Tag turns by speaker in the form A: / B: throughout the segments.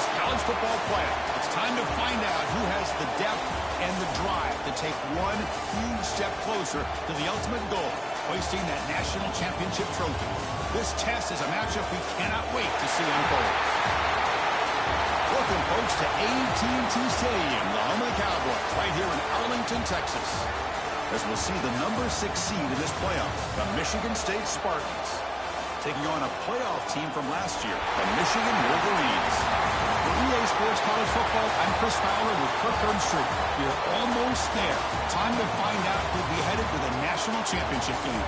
A: this college football playoff. It's time to find out who has the depth and the drive to take one huge step closer to the ultimate goal, hoisting that national championship trophy. This test is a matchup we cannot wait to see unfold. Welcome, folks, to AT&T Stadium, the home of the Cowboys, right here in Arlington, Texas, as we'll see the number 6 seed in this playoff, the Michigan State Spartans, taking on a playoff team from last year, the Michigan Wolverines. For EA Sports College Football, I'm Chris Fowler with Kirk Herbstreit. We're almost there. Time to find out who'll be headed to the national championship game.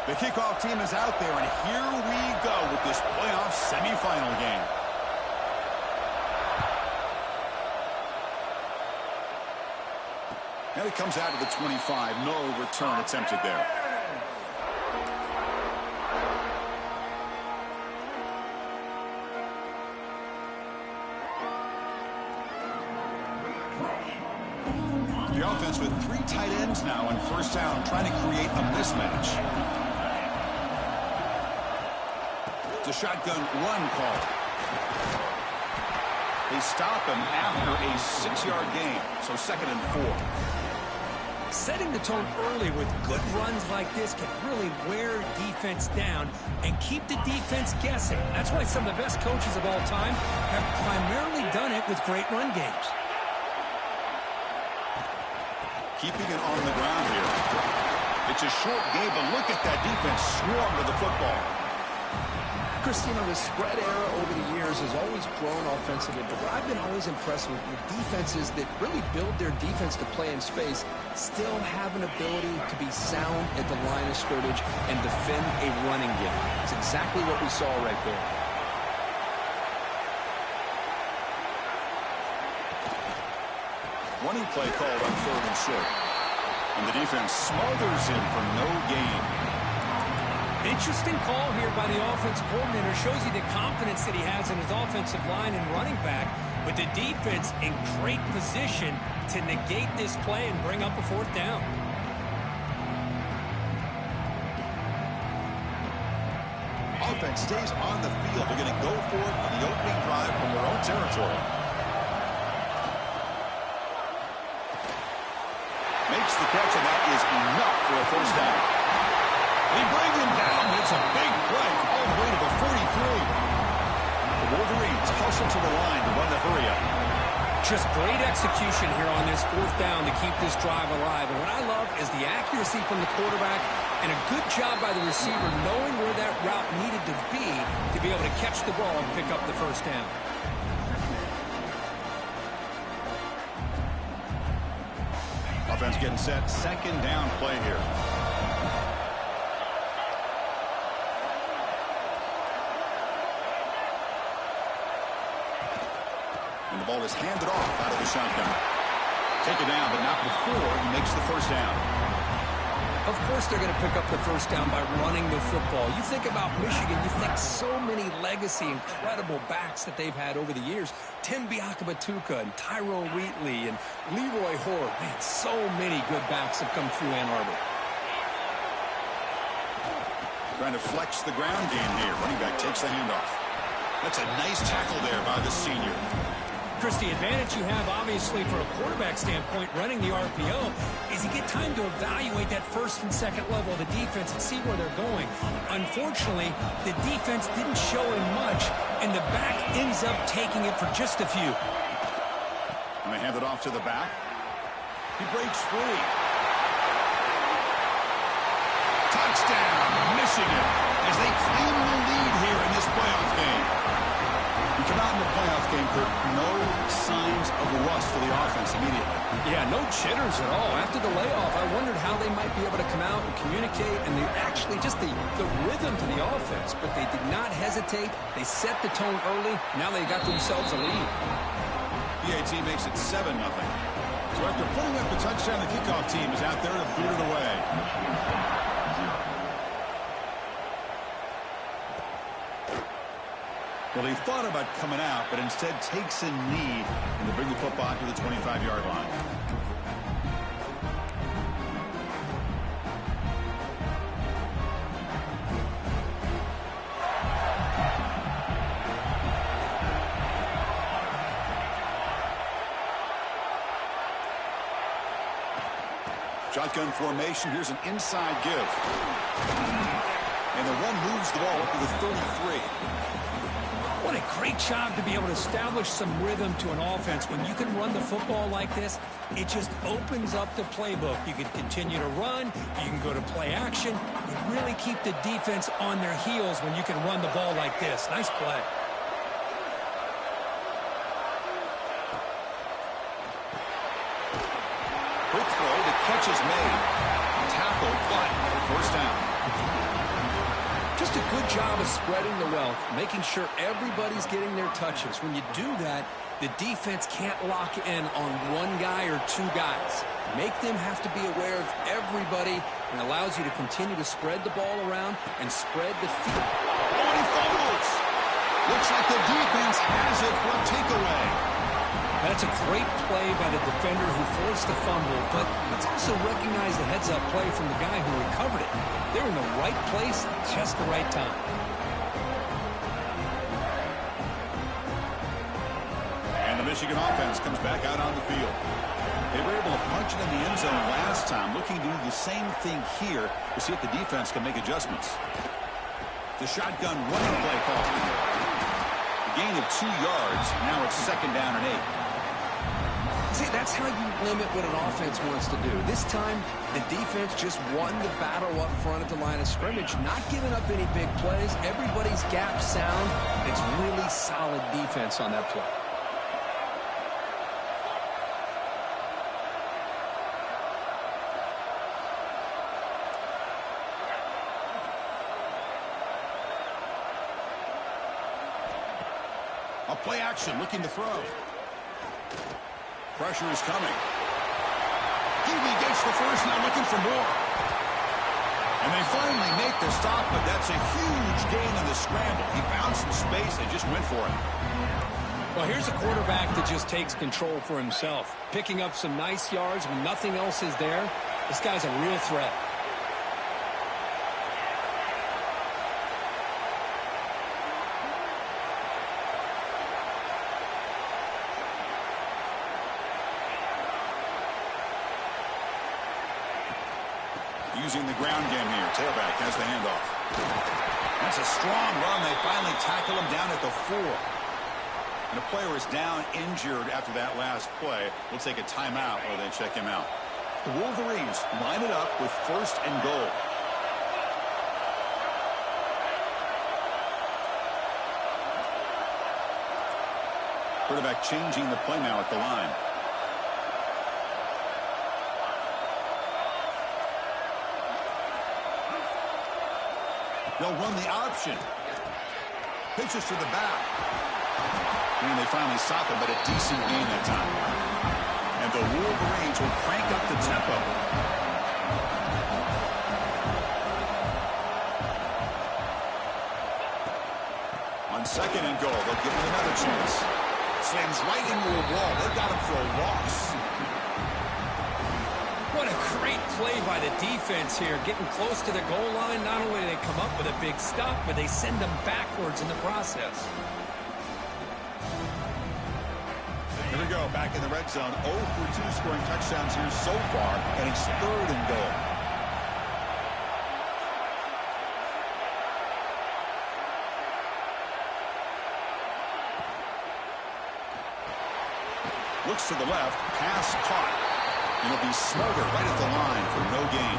A: The kickoff team is out there, and here we go with this playoff semifinal game. And it comes out of the 25. No return attempted there. The offense with 3 tight ends now on first down, trying to create a mismatch. The shotgun run call. They stop him after a 6-yard gain, so 2nd and 4.
B: Setting the tone early with good runs like this can really wear defense down and keep the defense guessing. That's why some of the best coaches of all time have primarily done it with great run games.
A: Keeping it on the ground here. It's a short game, but look at that defense swarm to the football.
C: Christina, the spread era over the years has always grown offensively, but what I've been always impressed with defenses that really build their defense to play in space still have an ability to be sound at the line of scrimmage and defend a running game. It's exactly what we saw right there.
A: Running play called on 3rd and short. And the defense smothers him for no gain.
B: Interesting call here by the offensive coordinator. Shows you the confidence that he has in his offensive line and running back, with the defense in great position to negate this play and bring up a 4th down.
A: Offense stays on the field. They're going to go for it on the opening drive from their own territory. Makes the catch, and that is enough for a 1st down. They bring him down. It's a big play all the way to the 43. The Wolverines hustle to the line to run the hurry-up.
B: Just great execution here on this 4th down to keep this drive alive. And what I love is the accuracy from the quarterback and a good job by the receiver knowing where that route needed to be able to catch the ball and pick up the 1st down.
A: Offense getting set. 2nd down play here. And the ball is handed off out of the shotgun. Take it down, but not before he makes the 1st down.
B: Of course they're going to pick up the 1st down by running the football. You think about Michigan, you think so many legacy, incredible backs that they've had over the years. Tim Biakabatuka and Tyrone Wheatley and Leroy Horde. Man, so many good backs have come through Ann Arbor.
A: Trying to flex the ground game here. Running back takes the handoff. That's a nice tackle there by the senior.
B: Chris, the advantage you have, obviously, for a quarterback standpoint, running the RPO, is you get time to evaluate that 1st and 2nd level of the defense and see where they're going. Unfortunately, the defense didn't show him much, and the back ends up taking it for just a few.
A: And they hand it off to the back. He breaks free. Touchdown, Michigan, as they claim the lead here in this playoff game. We come out in the playoff game, Kirk, no signs of rust for the offense immediately.
B: Yeah, no jitters at all. After the layoff, I wondered how they might be able to come out and communicate, and they actually just the rhythm to the offense, but they did not hesitate. They set the tone early. Now they got themselves a lead.
A: PAT makes it 7-0. So after putting up the touchdown, the kickoff team is out there to boot it away. Well, he thought about coming out, but instead takes a knee and to bring the football to the 25-yard line. Shotgun formation. Here's an inside give. And the run moves the ball up to the 33.
B: What a great job to be able to establish some rhythm to an offense. When you can run the football like this, it just opens up the playbook. You can continue to run. You can go to play action. You really keep the defense on their heels when you can run the ball like this. Nice play.
A: Quick throw. The catch is made. Tackle, but first down.
C: Just a good job of spreading the wealth, making sure everybody's getting their touches. When you do that, the defense can't lock in on one guy or two guys. Make them have to be aware of everybody and allows you to continue to spread the ball around and spread the field.
A: Oh, and he fumbles. Looks like the defense has it for a takeaway.
B: That's a great play by the defender who forced the fumble, but let's also recognize the heads-up play from the guy who recovered it. They were in the right place at just the right time.
A: And the Michigan offense comes back out on the field. They were able to punch it in the end zone last time, looking to do the same thing here to see if the defense can make adjustments. The shotgun running play call. A gain of 2 yards. Now it's second down and 8.
C: See, that's how you limit what an offense wants to do. This time, the defense just won the battle up front at the line of scrimmage, not giving up any big plays. Everybody's gap sound. It's really solid defense on that play.
A: A play action, looking to throw. Pressure is coming. Huey gets the first, now looking for more. And they finally make the stop, but that's a huge gain in the scramble. He found some space and just went for it.
B: Well, here's a quarterback that just takes control for himself, picking up some nice yards when nothing else is there. This guy's a real threat.
A: Using the ground game here. Tailback has the handoff. That's a strong run. They finally tackle him down at the 4. And a player is down injured after that last play. We'll take a timeout or then check him out. The Wolverines line it up with first and goal. Quarterback changing the play now at the line. They'll run the option. Pitches to the back. And they finally stop him, but a decent gain that time. And the Wolverines will crank up the tempo. On second and goal, they'll give him another chance. Slams right into a wall. They got him for a loss.
B: What a great play by the defense here. Getting close to the goal line, not only do they come up with a big stop, but they send them backwards in the process.
A: Here we go, back in the red zone. 0 for 2 scoring touchdowns here so far, and it's third and goal. Looks to the left, pass caught. And it'll be Smolder right at the line for no gain.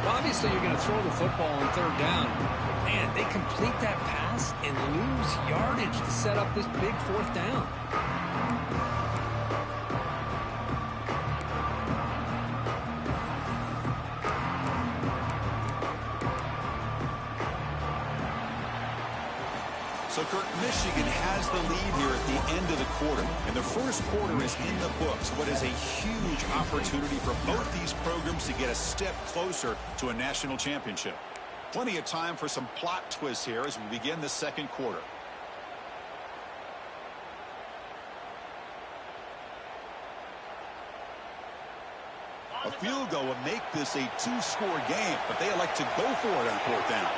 B: Well, obviously, you're going to throw the football on third down. Man, they complete that pass and lose yardage to set up this big fourth down.
A: So, Kurt, Michigan has the lead here at the end of the quarter. And the first quarter is in the books. What is a huge opportunity for both these programs to get a step closer to a national championship. Plenty of time for some plot twists here as we begin the second quarter. A field goal would make this a two-score game, but they elect to go for it on fourth down.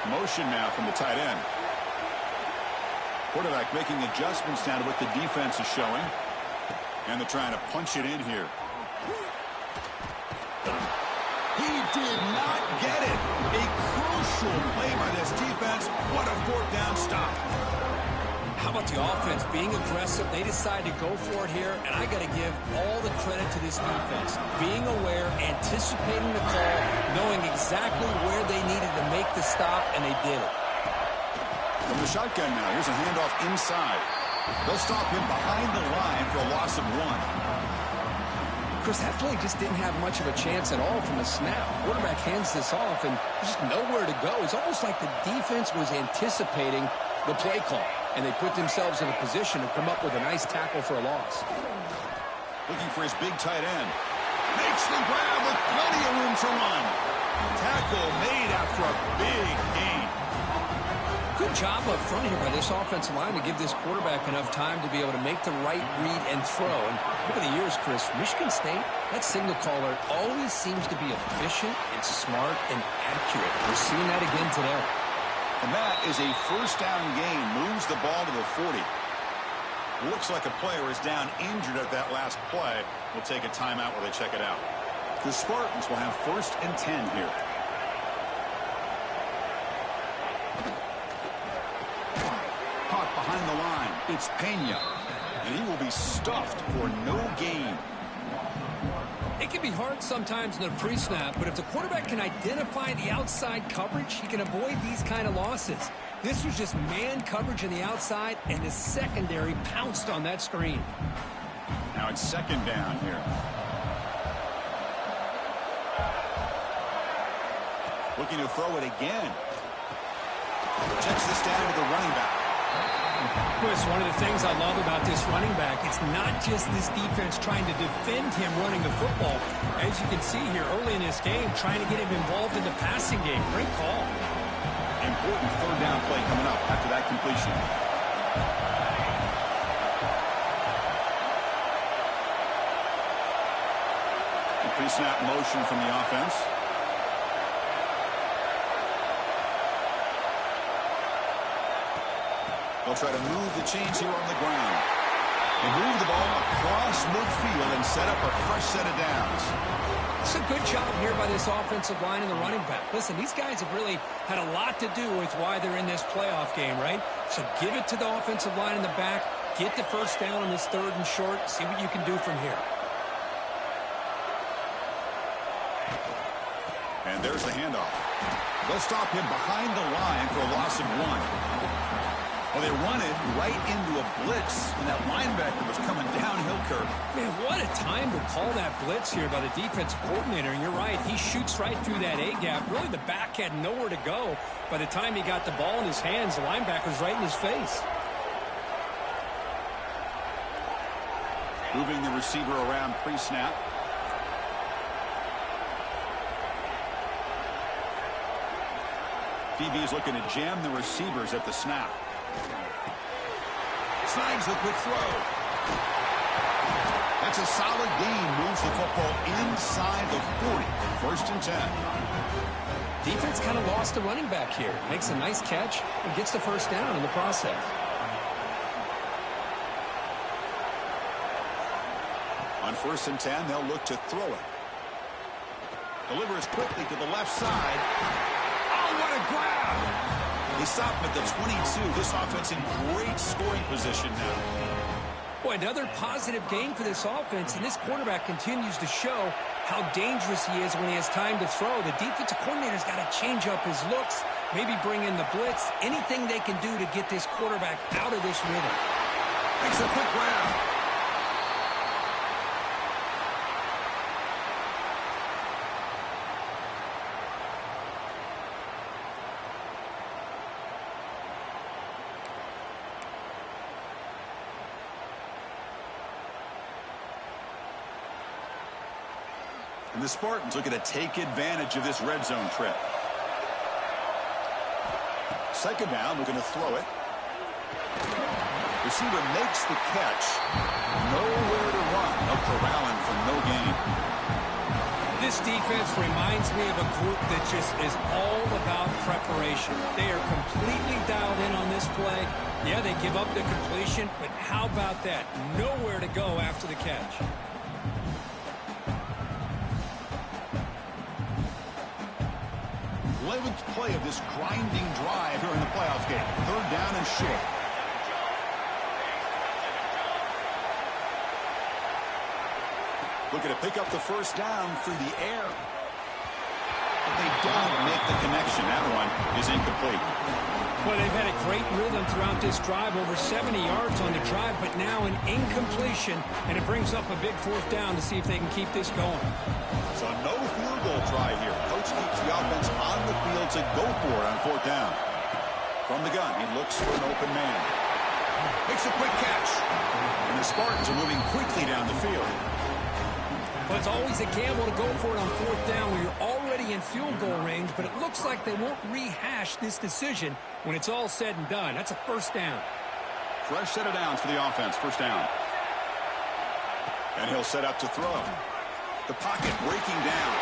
A: Motion now from the tight end. Quarterback making adjustments down to what the defense is showing. And they're trying to punch it in here. He did not get it. A crucial play by this defense. What a fourth down stop.
B: How about the offense being aggressive? They decide to go for it here, and I got to give all the credit to this defense. Being aware, anticipating the call, knowing exactly where they needed to make the stop, and they did it.
A: From the shotgun now, here's a handoff inside. They'll stop him behind the line for a loss of 1.
C: Chris, that play just didn't have much of a chance at all from the snap. Quarterback hands this off, and there's just nowhere to go. It's almost like the defense was anticipating the play call, and they put themselves in a position to come up with a nice tackle for a loss.
A: Looking for his big tight end. Makes the grab with plenty of room to run. Tackle made after a big gain.
B: Good job up front here by this offensive line to give this quarterback enough time to be able to make the right read and throw. And over the years, Chris, Michigan State, that signal caller always seems to be efficient and smart and accurate. We're seeing that again today.
A: And that is a first down gain. Moves the ball to the 40. Looks like a player is down injured at that last play. We'll take a timeout while they check it out. The Spartans will have 1st and 10 here. Caught behind the line. It's Pena. And he will be stuffed for no gain.
B: It can be hard sometimes in the pre-snap, but if the quarterback can identify the outside coverage, he can avoid these kind of losses. This was just man coverage on the outside, and the secondary pounced on that screen.
A: Now it's 2nd down here. Looking to throw it again. Checks this down to the running back.
B: Chris, one of the things I love about this running back, it's not just this defense trying to defend him running the football. As you can see here early in this game, trying to get him involved in the passing game. Great call.
A: Important 3rd down play coming up after that completion. Pre-snap motion from the offense. They'll try to move the chains here on the ground. They move the ball across midfield and set up a fresh set of downs.
B: It's a good job here by this offensive line and the running back. Listen, these guys have really had a lot to do with why they're in this playoff game, right? So give it to the offensive line in the back. Get the first down on this 3rd and short. See what you can do from here.
A: And there's the handoff. They'll stop him behind the line for a loss of 1. Well, they run it right into a blitz, and that linebacker was coming downhill curve.
B: Man, what a time to call that blitz here by the defensive coordinator. And you're right, he shoots right through that A-gap. Really, the back had nowhere to go. By the time he got the ball in his hands, the linebacker's right in his face.
A: Moving the receiver around pre-snap. DB is looking to jam the receivers at the snap. Snags the quick throw. That's a solid gain. Moves the football inside the 40. 1st and 10.
B: Defense kind of lost the running back here. Makes a nice catch and gets the first down in the process.
A: On 1st and 10, they'll look to throw it. Delivers quickly to the left side. Oh, what a grab! They stop him at the 22. This offense in great scoring position now.
B: Boy, another positive game for this offense, and this quarterback continues to show how dangerous he is when he has time to throw. The defensive coordinator's got to change up his looks, maybe bring in the blitz, anything they can do to get this quarterback out of this rhythm.
A: Makes a quick grab. And the Spartans looking to take advantage of this red zone trip. Second down, looking to throw it. Receiver makes the catch. Nowhere to run. They'll corral him for no gain.
B: This defense reminds me of a group that just is all about preparation. They are completely dialed in on this play. Yeah, they give up the completion, but how about that? Nowhere to go after the catch.
A: Eleventh play of this grinding drive here in the playoff game. Third down and short. Looking to pick up the first down through the air. But they don't make the connection. That one is incomplete.
B: Well, they've had a great rhythm throughout this drive, over 70 yards on the drive, but now an incompletion, and it brings up a big fourth down to see if they can keep this going.
A: So no field goal try here. Coach keeps the offense on the field to go for it on fourth down. From the gun, he looks for an open man. Makes a quick catch. And the Spartans are moving quickly down the field.
B: Well, it's always a gamble to go for it on fourth down when you're already in field goal range, but it looks like they won't rehash this decision when it's all said and done. That's a first down.
A: Fresh set of downs for the offense. First down. And he'll set up to throw. The pocket breaking down.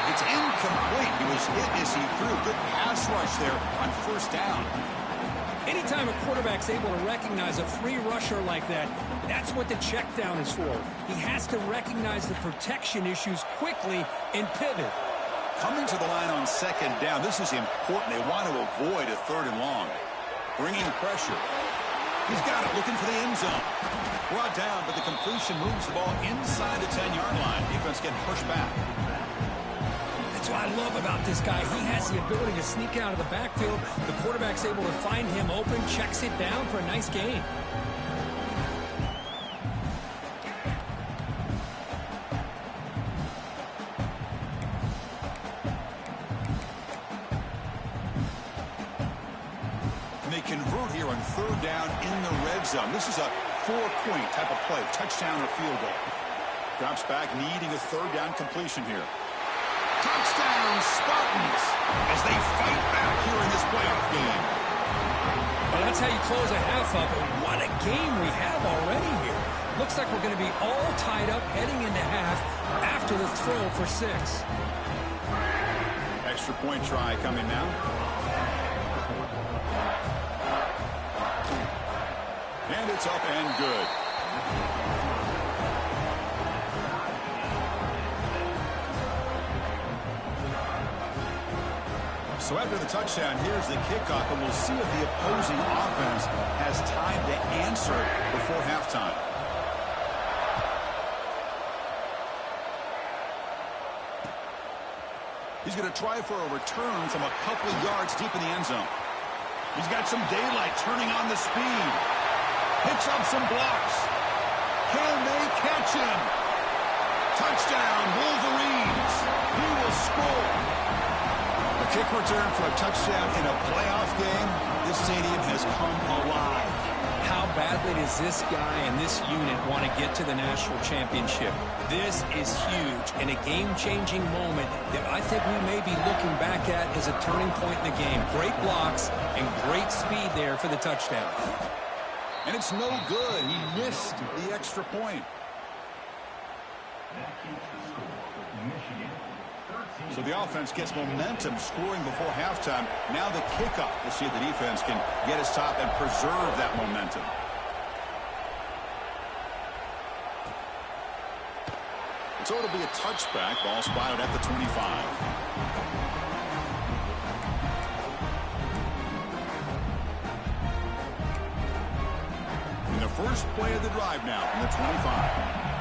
A: It's incomplete. He was hit as he threw. Good pass rush there on first down.
B: Anytime a quarterback's able to recognize a free rusher like that, that's what the check down is for. He has to recognize the protection issues quickly and pivot.
A: Coming to the line on second down, this is important. They want to avoid a third and long. Bringing pressure. He's got it, looking for the end zone. Brought down, but the completion moves the ball inside the 10-yard line. Defense getting pushed back.
B: That's what I love about this guy. He has the ability to sneak out of the backfield. The quarterback's able to find him open, checks it down for a nice gain.
A: They convert here on third down in the red zone. This is a 4-point type of play, touchdown or field goal. Drops back, needing a third down completion here. Touchdown, Spartans, as they fight back here in this playoff game.
B: Well, that's how you close a half up. What a game we have already here. Looks like we're going to be all tied up heading into half after the throw for 6.
A: Extra point try coming now. And it's up and good. So after the touchdown, here's the kickoff, and we'll see if the opposing offense has time to answer before halftime. He's going to try for a return from a couple of yards deep in the end zone. He's got some daylight turning on the speed. Picks up some blocks. Can they catch him? Touchdown, Wolverines. He will score. A kick return for a touchdown in a playoff game. This stadium has come alive.
B: How badly does this guy and this unit want to get to the national championship? This is huge and a game-changing moment that I think we may be looking back at as a turning point in the game. Great blocks and great speed there for the touchdown.
A: And it's no good. He missed the extra point. So the offense gets momentum scoring before halftime. Now the kickoff. We'll see if the defense can get his top and preserve that momentum. So it'll be a touchback. Ball spotted at the 25. In the first play of the drive now from the 25.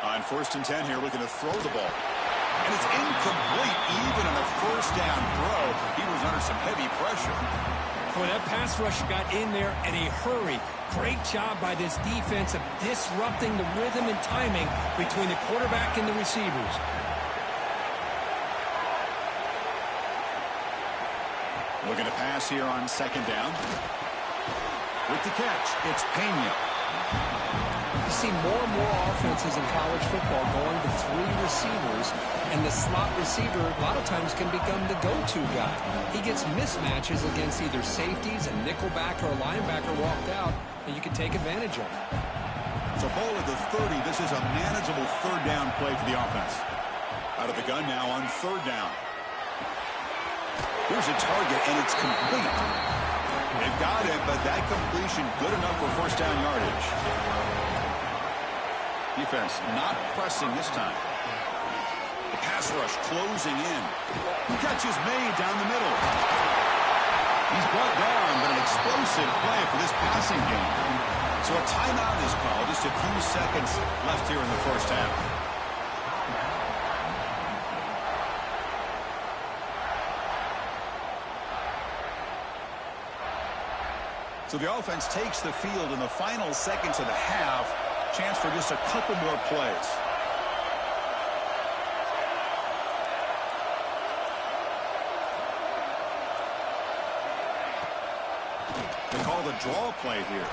A: On first and 10 here, looking to throw the ball. And it's incomplete, even on a first down throw. He was under some heavy pressure.
B: Boy, that pass rush got in there in a hurry. Great job by this defense of disrupting the rhythm and timing between the quarterback and the receivers.
A: Looking to pass here on second down. With the catch, it's Pena.
B: You see more and more offenses in college football going to 3 receivers, and the slot receiver a lot of times can become the go-to guy. He gets mismatches against either safeties, a nickelback, or a linebacker walked out, and you can take advantage of it.
A: So ball at the 30. This is a manageable third down play for the offense. Out of the gun now on third down. Here's a target, and it's complete. They've got it, but that completion good enough for first down yardage. Defense not pressing this time. The pass rush closing in. Catch is made down the middle. He's brought down, but an explosive play for this passing game. So a timeout is called. Just a few seconds left here in the first half. So the offense takes the field in the final seconds of the half. Chance for just a couple more plays. They call the draw play here.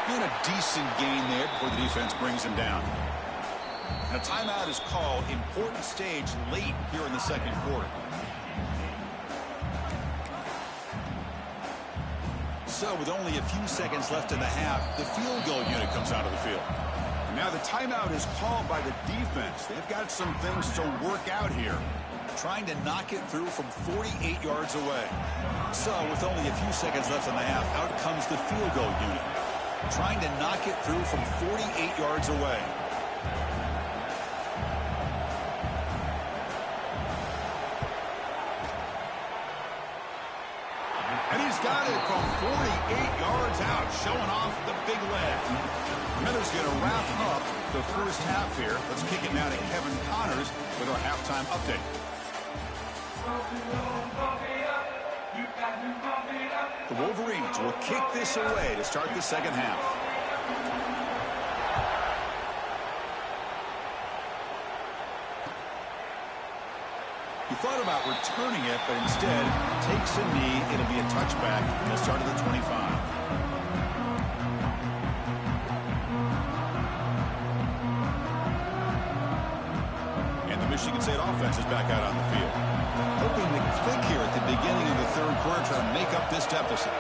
A: And a decent gain there before the defense brings him down. And a timeout is called. Important stage late here in the second quarter. So with only a few seconds left in the half, the field goal unit comes out of the field. And now the timeout is called by the defense. They've got some things to work out here. Trying to knock it through from 48 yards away. So with only a few seconds left in the half, out comes the field goal unit. Trying to knock it through from 48 yards away. And he's got it from 48 yards out, showing off the big leg. Miller's going to wrap up the first half here. Let's kick it now to Kevin Connors with our halftime update. The Wolverines will kick this away to start the second half. He thought about returning it, but instead takes a knee. It'll be a touchback. He'll start at the 25. And the Michigan State offense is back out on the field. Hoping to click here at the beginning of the third quarter, trying to make up this deficit.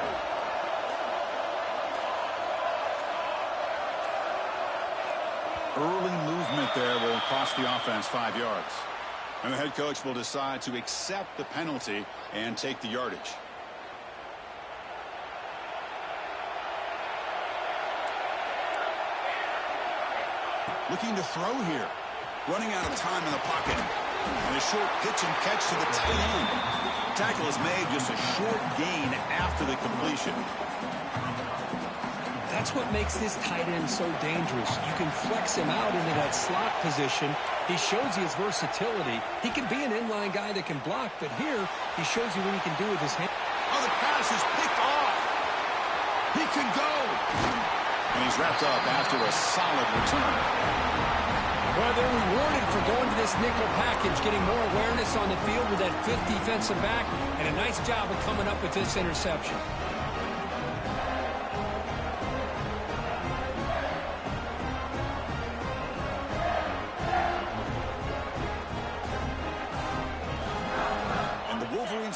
A: Early movement there will cost the offense 5 yards. And the head coach will decide to accept the penalty and take the yardage. Looking to throw here. Running out of time in the pocket. And a short pitch and catch to the tight end. Tackle is made, just a short gain after the completion.
B: That's what makes this tight end so dangerous. You can flex him out into that slot position. He shows you his versatility. He can be an inline guy that can block, but here he shows you what he can do with his hand.
A: Oh, the pass is picked off. He can go. And he's wrapped up after a solid return.
B: Well, they're rewarded for going to this nickel package, getting more awareness on the field with that fifth defensive back, and a nice job of coming up with this interception.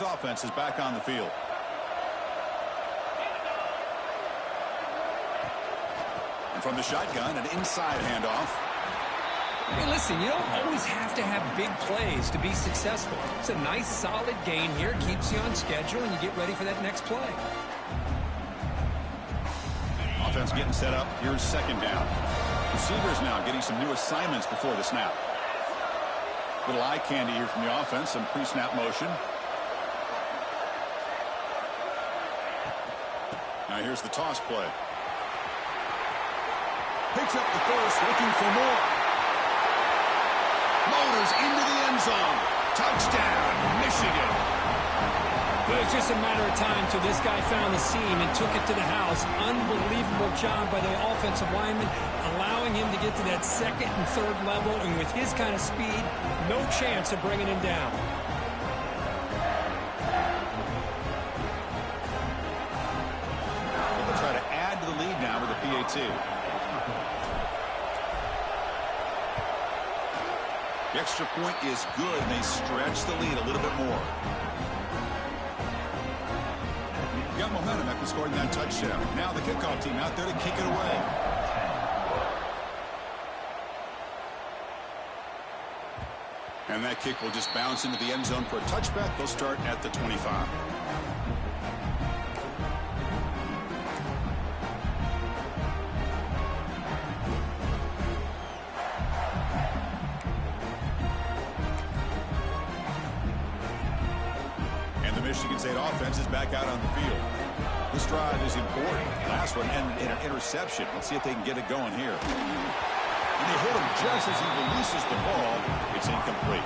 A: Offense is back on the field. And from the shotgun, an inside handoff.
B: Hey, listen, you don't always have to have big plays to be successful. It's a nice, solid gain here. Keeps you on schedule, and you get ready for that next play.
A: Offense getting set up. Here's second down. Receivers now getting some new assignments before the snap. Little eye candy here from the offense. Some pre-snap motion. Now here's the toss play. Picks up the first, looking for more. Motors into the end zone. Touchdown, Michigan.
B: Well, it's just a matter of time till this guy found the seam and took it to the house. Unbelievable job by the offensive lineman, allowing him to get to that second and third level, and with his kind of speed, no chance of bringing him down.
A: They'll try to add to the lead now with a PAT. The extra point is good, and they stretch the lead a little bit more. Got momentum after scoring that touchdown. Now the kickoff team out there to kick it away. And that kick will just bounce into the end zone for a touchback. They'll start at the 25. And the Michigan State offense is back out on the field. This drive is important. Last one ended in an interception. Let's see if they can get it going here. And they hit him just as he releases the ball. It's incomplete.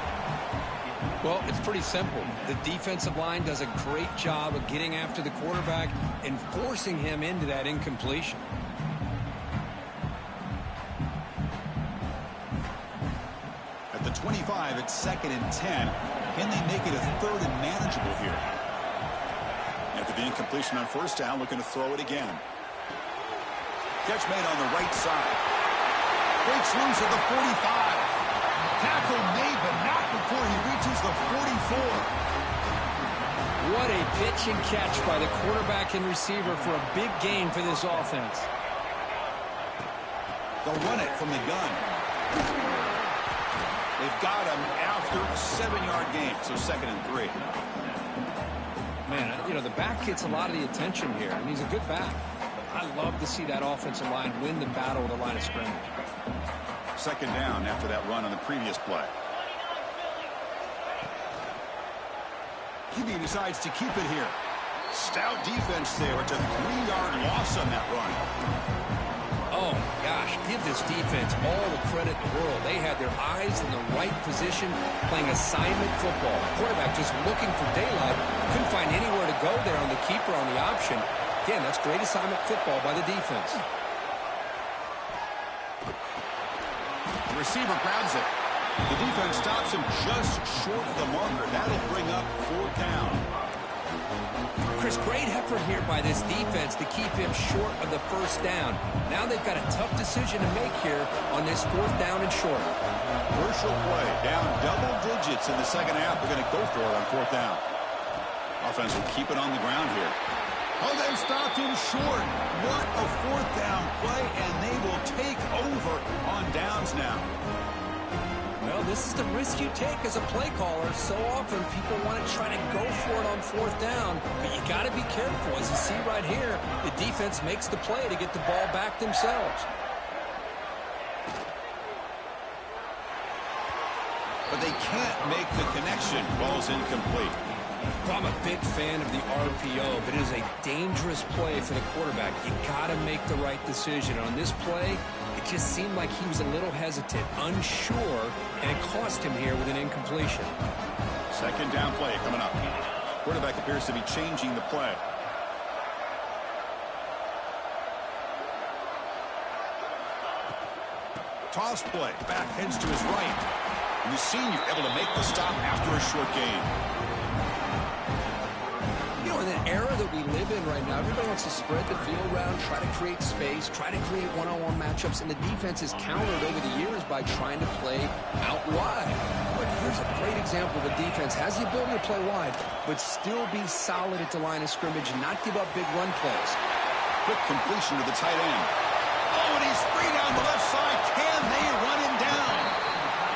B: Well, it's pretty simple. The defensive line does a great job of getting after the quarterback and forcing him into that incompletion.
A: At the 25, it's 2nd and 10. Can they make it a 3rd and manageable here? After the incompletion on 1st down, looking to throw it again. Catch made on the right side. Breaks loose at the 45. Tackle made, but not before he reaches the 44.
B: What a pitch and catch by the quarterback and receiver for a big gain for this offense.
A: They'll run it from the gun. They've got him after a 7-yard gain, so 2nd and 3.
B: Man, you know, the back gets a lot of the attention here, and he's a good back. I love to see that offensive line win the battle at the line of scrimmage.
A: 2nd down after that run on the previous play. QB decides to keep it here. Stout defense there. It's a 3-yard loss on that run.
B: Oh, gosh, give this defense all the credit in the world. They had their eyes in the right position, playing assignment football. Quarterback just looking for daylight. Couldn't find anywhere to go there on the keeper on the option. Again, that's great assignment football by the defense.
A: The receiver grabs it. The defense stops him just short of the marker. That'll bring up 4th down.
B: Chris, great effort here by this defense to keep him short of the 1st down. Now they've got a tough decision to make here on this 4th down and short.
A: Crucial play. Down double digits in the 2nd half. They're going to go for it on 4th down. Offense will keep it on the ground here. Oh, they've stopped him short. What a 4th down play, and they will take over on downs now.
B: Well, this is the risk you take as a play caller. So often people want to try to go for it on 4th down, but you got to be careful. As you see right here, the defense makes the play to get the ball back themselves.
A: But they can't make the connection. Ball's incomplete.
B: Well, I'm a big fan of the RPO, but it is a dangerous play for the quarterback. You got to make the right decision. On this play, it just seemed like he was a little hesitant, unsure, and it cost him here with an incompletion.
A: 2nd down play coming up. Quarterback appears to be changing the play. Toss play. Back heads to his right. And the senior able to make the stop after a short gain.
C: In an era that we live in right now, everybody wants to spread the field around, try to create space, try to create one-on-one matchups, and the defense is countered over the years by trying to play out wide. But here's a great example of a defense has the ability to play wide, but still be solid at the line of scrimmage and not give up big run plays.
A: Quick completion to the tight end. Oh, and he's free down the left side. Can they run him down?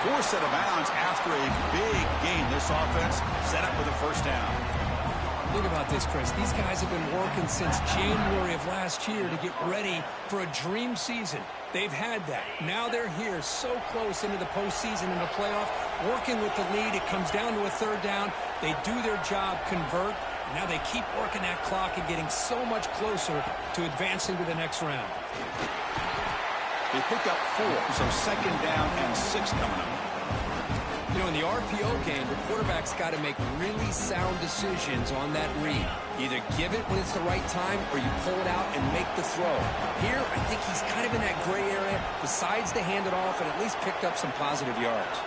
A: Forced out of bounds after a big gain. This offense set up with a 1st down.
B: Think about this, Chris. These guys have been working since January of last year to get ready for a dream season. They've had that. Now they're here so close into the postseason and the playoff, working with the lead. It comes down to a 3rd down. They do their job, convert, and now they keep working that clock and getting so much closer to advancing to the next round.
A: They pick up 4, so 2nd down and 6 coming up.
B: You know, in the RPO game, the quarterback's got to make really sound decisions on that read. Either give it when it's the right time or you pull it out and make the throw. Here, I think he's kind of in that gray area, decides to hand it off and at least picked up some positive yards.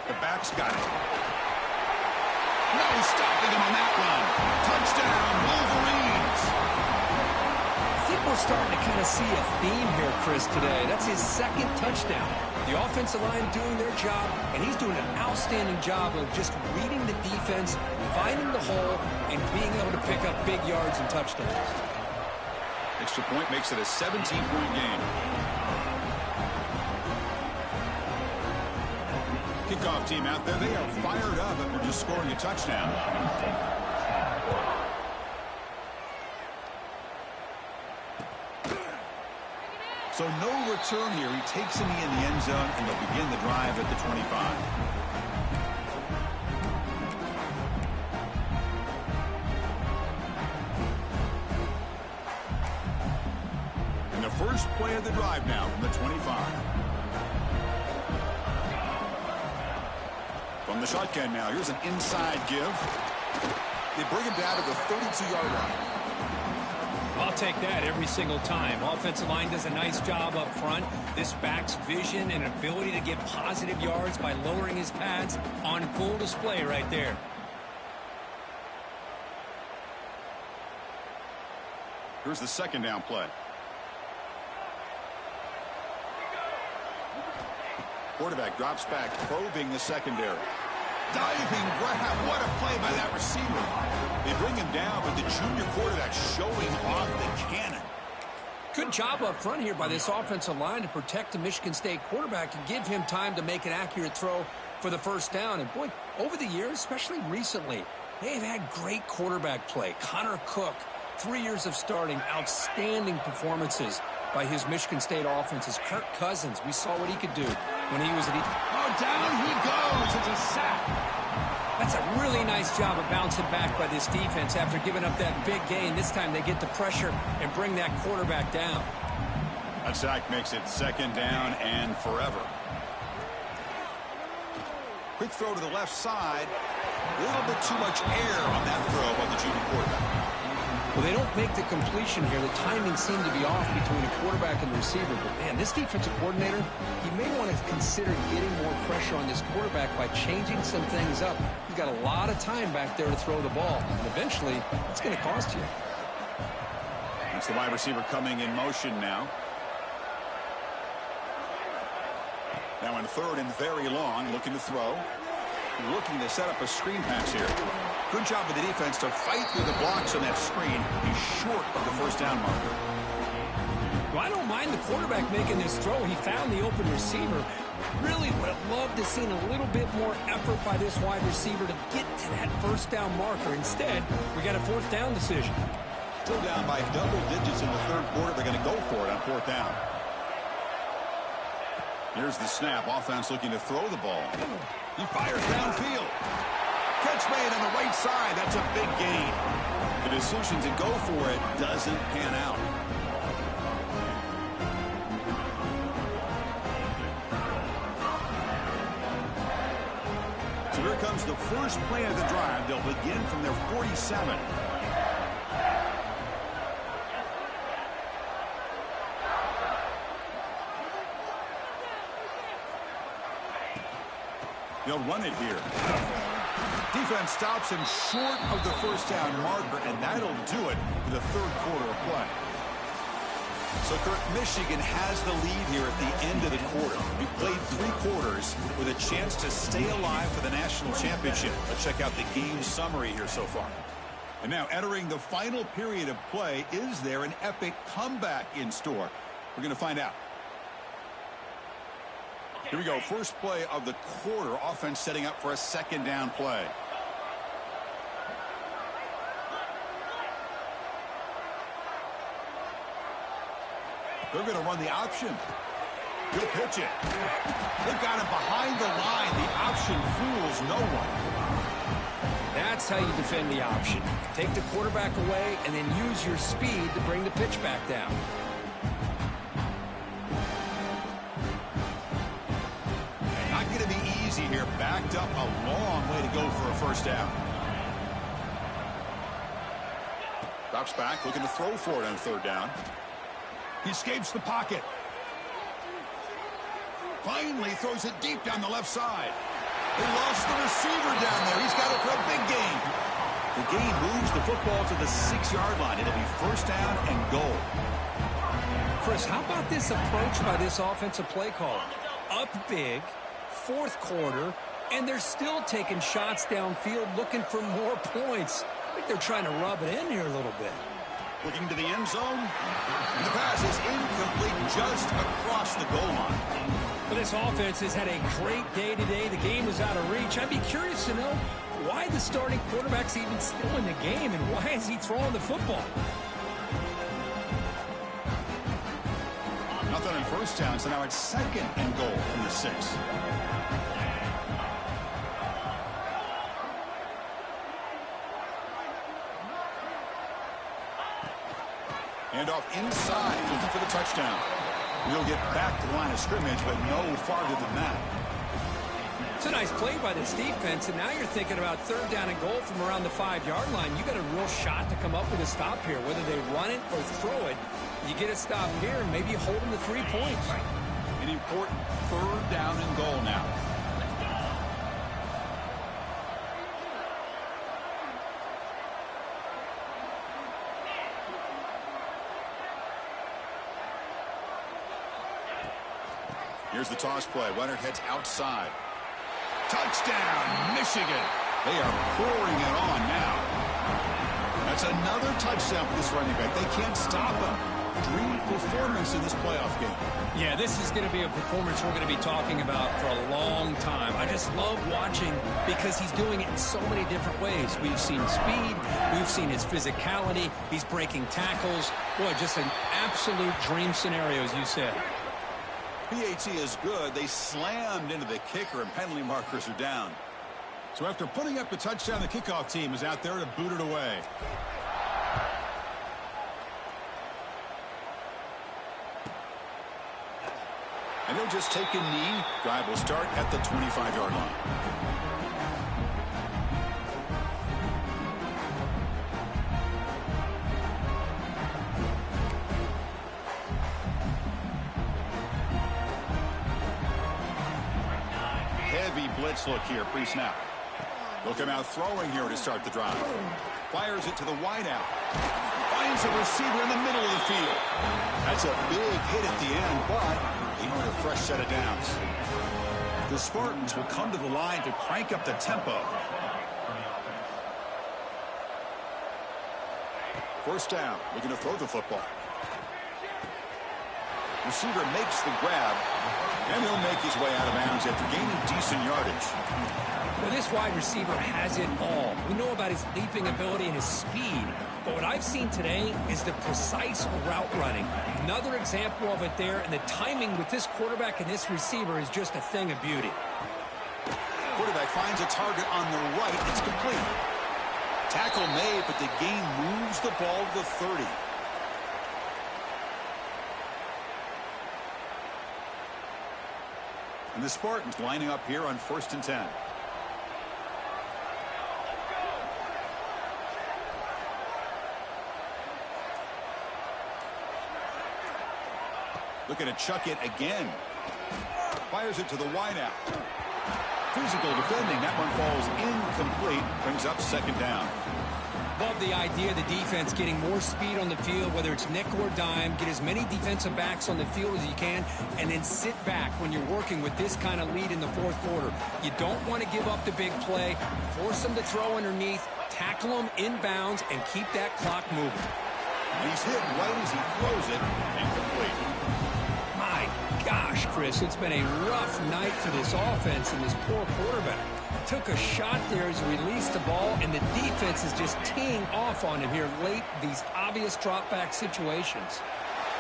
A: The back's got it. No stopping him on that run. Touchdown, Wolverines.
B: I think we're starting to kind of see a theme here, Chris, today. That's his second touchdown. The offensive line doing their job, and he's doing an outstanding job of just reading the defense, finding the hole, and being able to pick up big yards and touchdowns.
A: Extra point makes it a 17-point game. Kickoff team out there, they are fired up after just scoring a touchdown. So no return here. He takes a knee in the end zone, and they'll begin the drive at the 25. And the first play of the drive now from the 25. From the shotgun now, here's an inside give. They bring him down to the 32-yard line.
B: I'll take that every single time. Offensive line does a nice job up front. This back's vision and ability to get positive yards by lowering his pads on full display right there.
A: Here's the second down play. Quarterback drops back, probing the secondary. Diving grab. What a play by that receiver. They bring him down, but the junior quarterback showing off the cannon.
B: Good job up front here by this offensive line to protect the Michigan State quarterback and give him time to make an accurate throw for the first down. And, boy, over the years, especially recently, they've had great quarterback play. Connor Cook, 3 years of starting, outstanding performances by his Michigan State offenses. Kirk Cousins, we saw what he could do when he was at
A: down he goes. It's a sack.
B: That's a really nice job of bouncing back by this defense after giving up that big gain. This time they get the pressure and bring that quarterback down.
A: That sack makes it second down and forever. Quick throw to the left side. A little bit too much air on that throw by the junior quarterback.
B: Well, they don't make the completion here. The timing seemed to be off between a quarterback and the receiver. But, man, this defensive coordinator, he may want to consider getting more pressure on this quarterback by changing some things up. He's got a lot of time back there to throw the ball. And eventually, it's going to cost you.
A: That's the wide receiver coming in motion now. Now in third and very long, looking to throw. Looking to set up a screen pass here. Good job of the defense to fight through the blocks on that screen. He's short of the first down marker.
B: Well, I don't mind the quarterback making this throw. He found the open receiver. Really would have loved to seen a little bit more effort by this wide receiver to get to that first down marker. Instead, we got a fourth down decision.
A: Still down by double digits in the third quarter. They're going to go for it on fourth down. Here's the snap. Offense looking to throw the ball. He fires downfield. Catch made on the right side. That's a big gain. The decision to go for it doesn't pan out. So here comes the first play of the drive. They'll begin from their 47. They'll run it here. Defense stops him short of the first down marker, and that'll do it for the third quarter of play. So, Kirk, Michigan has the lead here at the end of the quarter. We played 3 quarters with a chance to stay alive for the national championship. Let's check out the game summary here so far. And now entering the final period of play, is there an epic comeback in store? We're going to find out. Here we go. First play of the quarter. Offense setting up for a second down play. They're going to run the option. He'll pitch it. They've got him behind the line. The option fools no one.
B: That's how you defend the option. Take the quarterback away and then use your speed to bring the pitch back down.
A: Not going to be easy here. Backed up a long way to go for a first down. Drops back, looking to throw for it on third down. He escapes the pocket. Finally throws it deep down the left side. They lost the receiver down there. He's got it for a big gain. The gain moves the football to the 6-yard line. It'll be first down and goal.
B: Chris, how about this approach by this offensive play caller? Up big, fourth quarter, and they're still taking shots downfield looking for more points. I think they're trying to rub it in here a little bit.
A: Looking to the end zone. And the pass is incomplete just across the goal line.
B: Well, this offense has had a great day today. The game is out of reach. I'd be curious to know why the starting quarterback's even still in the game and why is he throwing the football?
A: Nothing on first down, so now it's second and goal from the 6. Handoff inside, looking for the touchdown. We'll get back to the line of scrimmage, but no farther than that.
B: It's a nice play by this defense, and now you're thinking about third down and goal from around the 5-yard line. You got a real shot to come up with a stop here. Whether they run it or throw it, you get a stop here and maybe hold them to 3 points.
A: An important third down and goal now. Here's the toss play. Runner heads outside. Touchdown, Michigan. They are pouring it on now. That's another touchdown for this running back. They can't stop him. Dream performance in this playoff game.
B: Yeah, this is going to be a performance we're going to be talking about for a long time. I just love watching because he's doing it in so many different ways. We've seen speed. We've seen his physicality. He's breaking tackles. Boy, just an absolute dream scenario, as you said.
A: PAT is good. They slammed into the kicker, and penalty markers are down. So after putting up the touchdown, the kickoff team is out there to boot it away. And they'll just take a knee. Drive will start at the 25-yard line. Heavy blitz look here, pre-snap. They'll come out throwing here to start the drive. Fires it to the wideout. Finds a receiver in the middle of the field. That's a big hit at the end, but they earn a fresh set of downs. The Spartans will come to the line to crank up the tempo. First down, looking to throw the football. Receiver makes the grab, and he'll make his way out of bounds after gaining decent yardage.
B: Well, this wide receiver has it all. We know about his leaping ability and his speed, but what I've seen today is the precise route running. Another example of it there, and the timing with this quarterback and this receiver is just a thing of beauty.
A: Quarterback finds a target on the right. It's complete. Tackle made, but the gain moves the ball to the 30. And the Spartans lining up here on 1st and 10. Looking to chuck it again. Fires it to the wideout. Physical defending. That one falls incomplete. Brings up second down.
B: Love the idea of the defense getting more speed on the field, whether it's nickel or dime. Get as many defensive backs on the field as you can, and then sit back when you're working with this kind of lead in the fourth quarter. You don't want to give up the big play. Force them to throw underneath, tackle them inbounds, and keep that clock moving.
A: And he's hit right as he throws it. Incomplete.
B: My gosh, Chris, it's been a rough night for this offense and this poor quarterback. Took a shot there as he released the ball, and the defense is just teeing off on him here late, these obvious drop-back situations.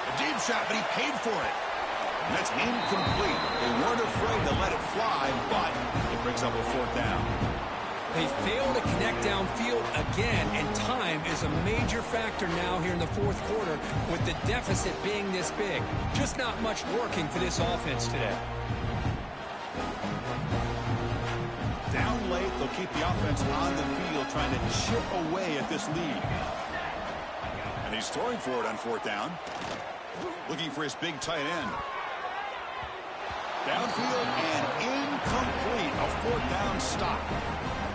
A: A deep shot, but he paid for it. And that's incomplete. They weren't afraid to let it fly, but it brings up a fourth down.
B: They fail to connect downfield again, and time is a major factor now here in the fourth quarter with the deficit being this big. Just not much working for this offense today.
A: Down late, they'll keep the offense on the field trying to chip away at this lead. And he's throwing for it on fourth down. Looking for his big tight end. Downfield and Complete. A fourth down stop.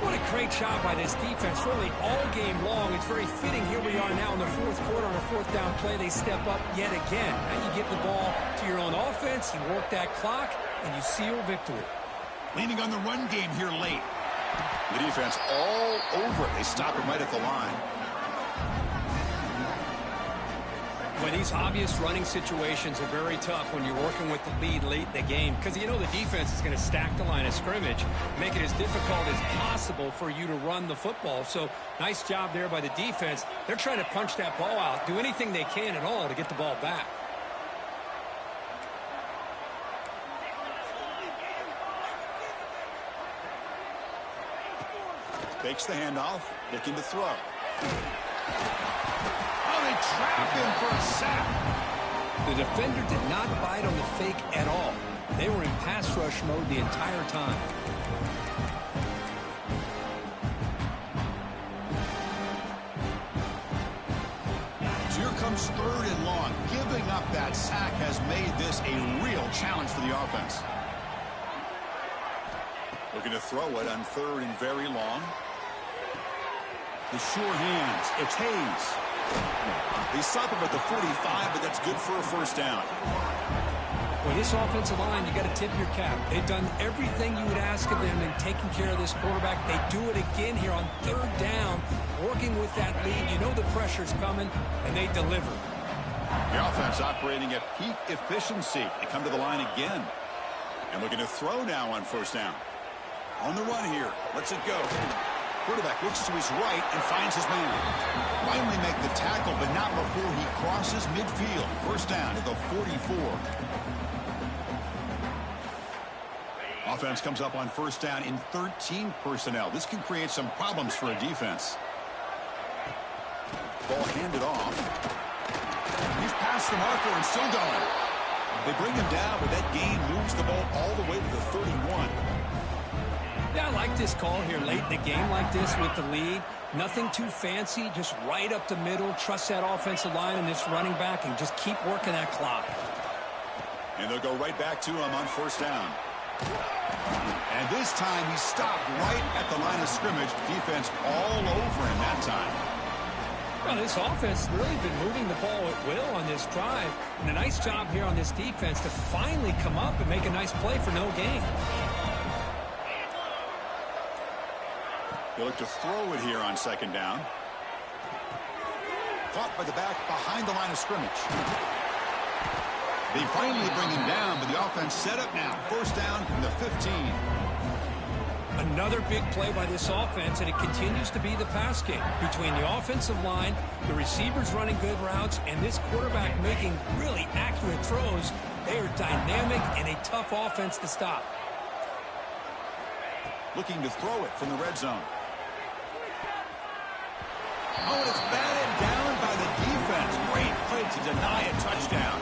B: What a great job by this defense, really all game long. It's very fitting. Here we are now in the fourth quarter on a fourth down play. They step up yet again. Now you get the ball to your own offense, you work that clock, and you seal victory.
A: Leaning on the run game here late. The defense all over it. They stop it right at the line.
B: Well, these obvious running situations are very tough when you're working with the lead late in the game because you know the defense is going to stack the line of scrimmage, make it as difficult as possible for you to run the football. So nice job there by the defense. They're trying to punch that ball out, do anything they can at all to get the ball back.
A: Fakes the handoff, looking to throw. Oh, they trap him for a sack.
B: The defender did not bite on the fake at all. They were in pass rush mode the entire time.
A: So here comes third and long. Giving up that sack has made this a real challenge for the offense. Looking to throw it on third and very long. The sure hands. It's Hayes. They stop him at the 45, but that's good for a first down.
B: Well, this offensive line, you got to tip your cap. They've done everything you would ask of them in taking care of this quarterback. They do it again here on third down, working with that lead. You know the pressure's coming, and they deliver.
A: The offense operating at peak efficiency. They come to the line again. And looking to throw now on first down. On the run here. Lets it go. Quarterback looks to his right and finds his man. Finally make the tackle, but not before he crosses midfield. First down at the 44. Offense comes up on first down in 13 personnel. This can create some problems for a defense. Ball handed off. He's past the marker and still going. They bring him down, but that gain moves the ball all the way to the 31.
B: Yeah, I like this call here late in the game like this with the lead. Nothing too fancy, just right up the middle. Trust that offensive line and this running back and just keep working that clock.
A: And they'll go right back to him on first down. And this time he stopped right at the line of scrimmage. Defense all over him that time.
B: Well, this offense has really been moving the ball at will on this drive. And a nice job here on this defense to finally come up and make a nice play for no gain.
A: They look to throw it here on second down. Caught by the back behind the line of scrimmage. They finally bring him down, but the offense set up now. First down from the 15.
B: Another big play by this offense, and it continues to be the pass game. Between the offensive line, the receivers running good routes, and this quarterback making really accurate throws, they are dynamic and a tough offense to stop.
A: Looking to throw it from the red zone. Oh, and it's batted down by the defense. Great play to deny a touchdown.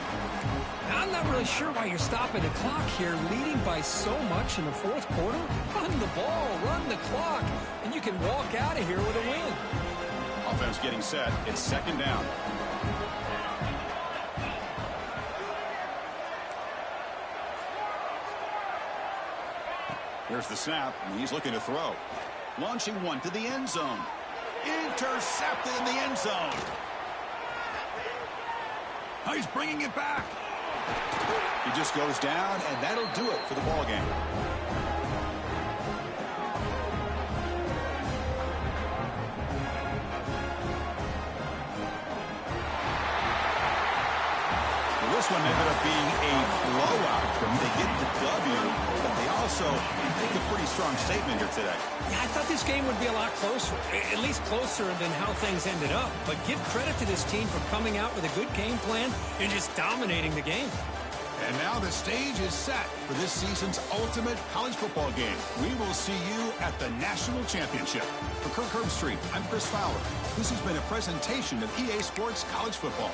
B: I'm not really sure why you're stopping the clock here, leading by so much in the fourth quarter. Run the ball, run the clock, and you can walk out of here with a win.
A: Offense getting set. It's second down. Here's the snap, and he's looking to throw. Launching one to the end zone. Intercepted in the end zone. Oh, he's bringing it back. He just goes down, and that'll do it for the ball game. Well, this one ended up being a blowout for them. They get the W, but they also make a pretty strong statement here today.
B: Yeah, I thought this game would be a lot closer, at least closer than how things ended up. But give credit to this team for coming out with a good game plan and just dominating the game.
A: And now the stage is set for this season's ultimate college football game. We will see you at the National Championship. For Kirk Herbstreit, I'm Chris Fowler. This has been a presentation of EA Sports College Football.